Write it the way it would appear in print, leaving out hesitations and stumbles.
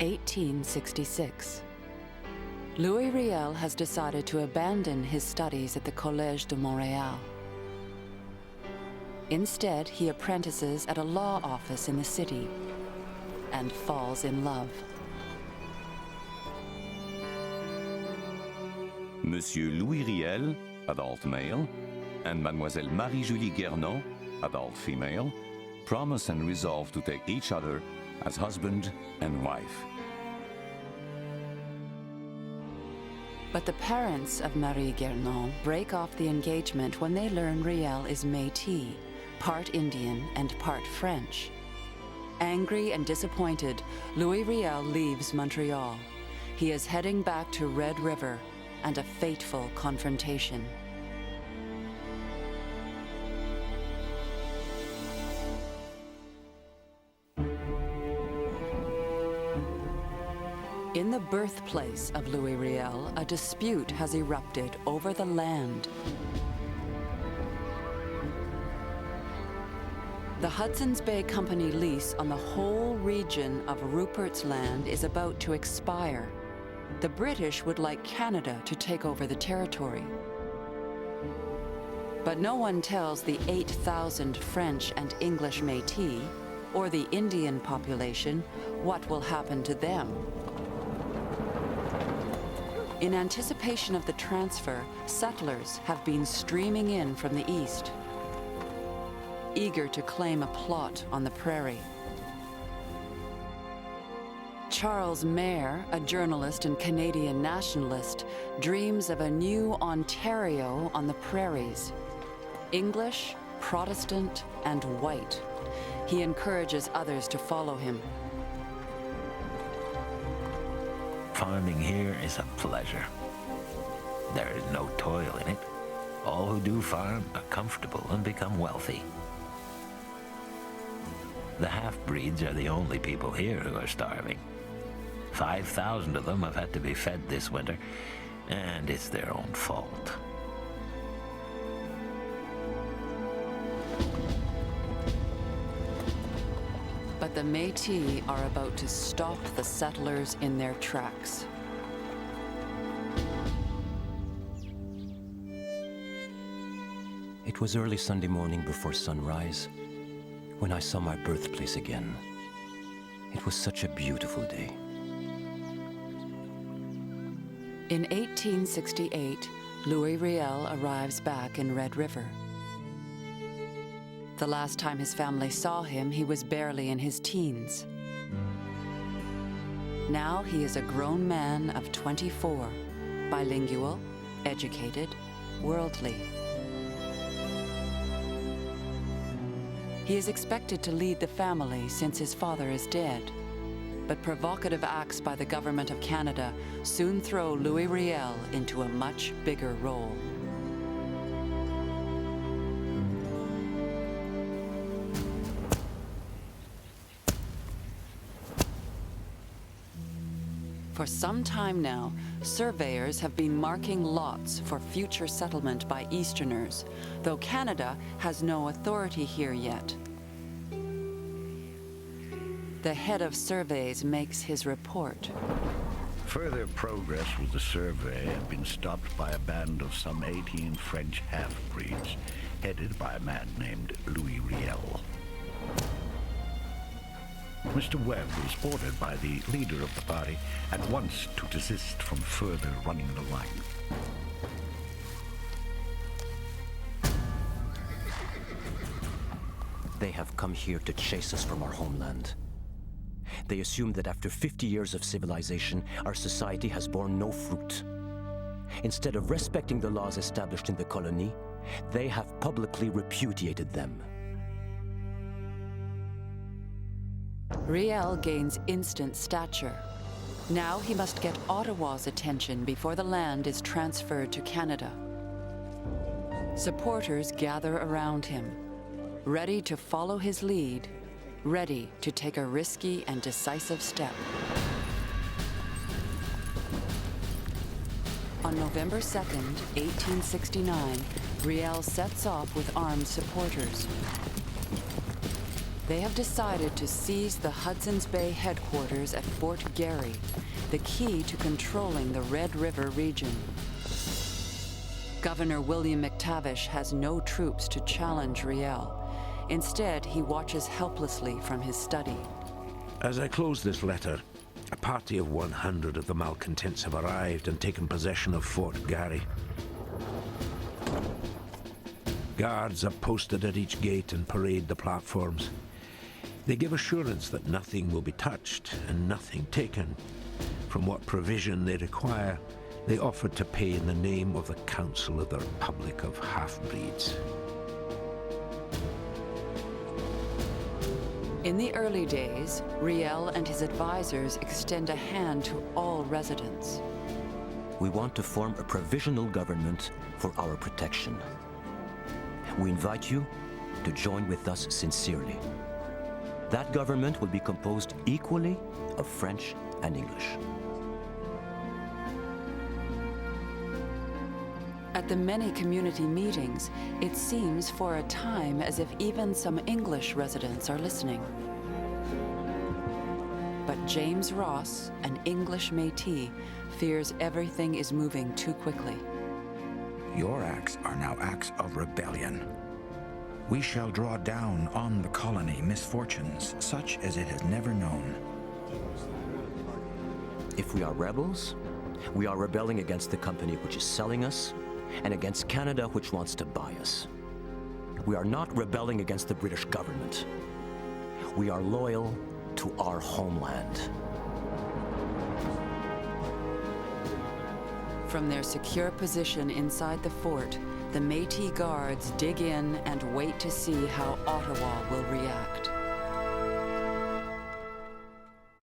1866. Louis Riel has decided to abandon his studies at the Collège de Montréal. Instead, he apprentices at a law office in the city and falls in love. Monsieur Louis Riel, adult male, and Mademoiselle Marie-Julie Guernon, adult female, promise and resolve to take each other as husband and wife. But the parents of Marie Guernon break off the engagement when they learn Riel is Métis, part Indian and part French. Angry and disappointed, Louis Riel leaves Montreal. He is heading back to Red River and a fateful confrontation. In the birthplace of Louis Riel, a dispute has erupted over the land. The Hudson's Bay Company lease on the whole region of Rupert's Land is about to expire. The British would like Canada to take over the territory. But no one tells the 8,000 French and English Métis, or the Indian population, what will happen to them. In anticipation of the transfer, settlers have been streaming in from the east, eager to claim a plot on the prairie. Charles Mayer, a journalist and Canadian nationalist, dreams of a new Ontario on the prairies. English, Protestant, and white. He encourages others to follow him. Farming here is a pleasure. There is no toil in it. All who do farm are comfortable and become wealthy. The half-breeds are the only people here who are starving. 5,000 of them have had to be fed this winter, and it's their own fault. But the Métis are about to stop the settlers in their tracks. It was early Sunday morning before sunrise when I saw my birthplace again. It was such a beautiful day. In 1868, Louis Riel arrives back in Red River. The last time his family saw him, he was barely in his teens. Now he is a grown man of 24, bilingual, educated, worldly. He is expected to lead the family since his father is dead. But provocative acts by the Government of Canada soon throw Louis Riel into a much bigger role. For some time now, surveyors have been marking lots for future settlement by Easterners, though Canada has no authority here yet. The head of surveys makes his report. Further progress with the survey had been stopped by a band of some 18 French half-breeds, headed by a man named Louis Riel. Mr. Webb was ordered by the leader of the party at once to desist from further running the line. They have come here to chase us from our homeland. They assume that after 50 years of civilization, our society has borne no fruit. Instead of respecting the laws established in the colony, they have publicly repudiated them. Riel gains instant stature. Now he must get Ottawa's attention before the land is transferred to Canada. Supporters gather around him, ready to follow his lead, ready to take a risky and decisive step. On November 2nd, 1869, Riel sets off with armed supporters. They have decided to seize the Hudson's Bay headquarters at Fort Garry, the key to controlling the Red River region. Governor William McTavish has no troops to challenge Riel. Instead, he watches helplessly from his study. As I close this letter, a party of 100 of the malcontents have arrived and taken possession of Fort Garry. Guards are posted at each gate and parade the platforms. They give assurance that nothing will be touched and nothing taken. From what provision they require, they offer to pay in the name of the Council of the Republic of Half-Breeds. In the early days, Riel and his advisors extend a hand to all residents. We want to form a provisional government for our protection. We invite you to join with us sincerely. That government will be composed equally of French and English. At the many community meetings, it seems for a time as if even some English residents are listening. But James Ross, an English Métis, fears everything is moving too quickly. Your acts are now acts of rebellion. We shall draw down on the colony misfortunes such as it has never known. If we are rebels, we are rebelling against the company which is selling us and against Canada which wants to buy us. We are not rebelling against the British government. We are loyal to our homeland. From their secure position inside the fort, the Métis guards dig in and wait to see how Ottawa will react.